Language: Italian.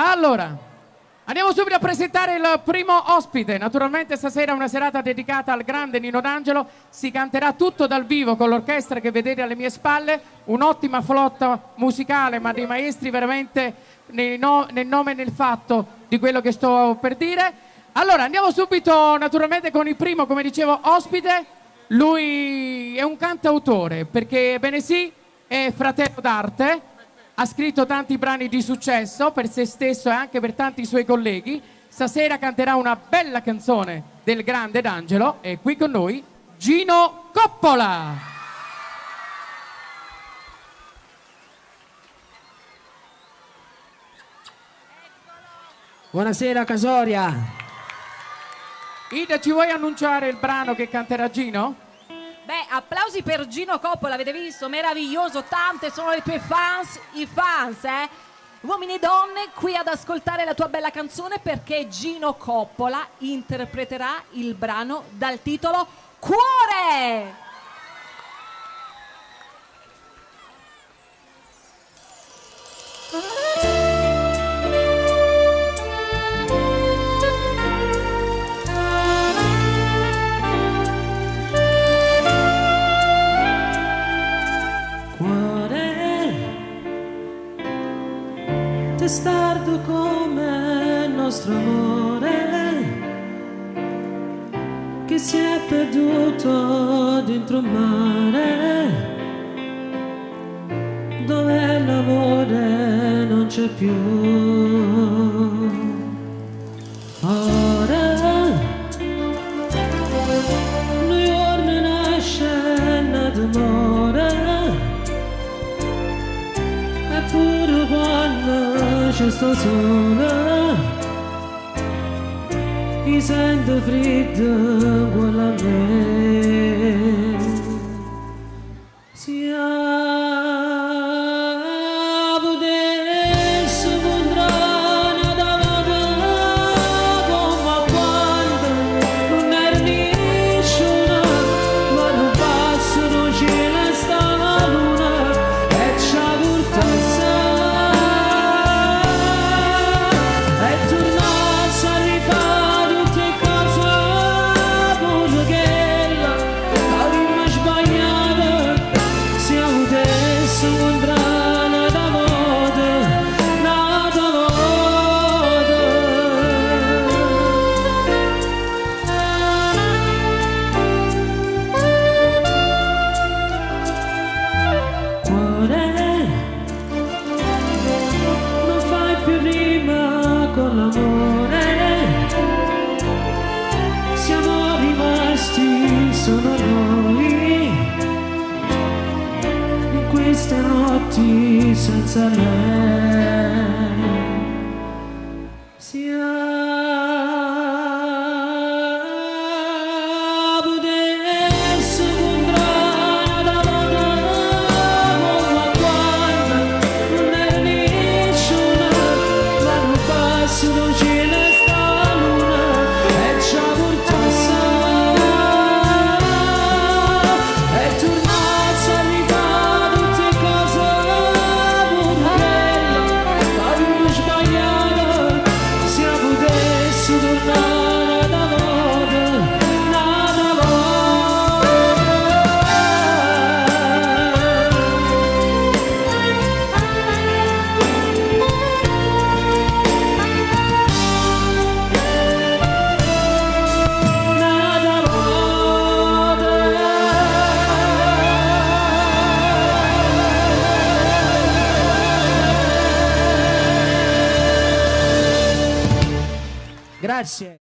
Allora, andiamo subito a presentare il primo ospite. Naturalmente stasera è una serata dedicata al grande Nino D'Angelo. Si canterà tutto dal vivo con l'orchestra che vedete alle mie spalle. Un'ottima flotta musicale, ma dei maestri veramente nel nome e nel fatto di quello che sto per dire. Allora, andiamo subito naturalmente con il primo, come dicevo, ospite. Lui è un cantautore, perché ebbene sì, è fratello d'arte. Ha scritto tanti brani di successo per se stesso e anche per tanti suoi colleghi. Stasera canterà una bella canzone del grande D'Angelo. E qui con noi Gino Coppola. Buonasera Casoria. Ida, ci vuoi annunciare il brano che canterà Gino? Beh, applausi per Gino Coppola, avete visto? Meraviglioso, tante sono le tue fans, i fans, uomini e donne, qui ad ascoltare la tua bella canzone perché Gino Coppola interpreterà il brano dal titolo Cuore! Testardo come il nostro amore che si è perduto dentro il mare dove l'amore non c'è più. Ora noi giorni nasce d'amore eppure quando ci sto sola mi sento freddo uguale a me. Se potessi incontrare da volta come quando non era nessuno ma non passano cielo e sta luna e ci ha portato. Con l'amore siamo rimasti solo noi in queste notti senza lei. Potessi incontrare da volta come quando non era nessuno ma non passano cielo e sta luna e ci ha portato e tornato a rifare tutte cose buone ma non sbagliato se potessi tornare da volta una volta. Grazie.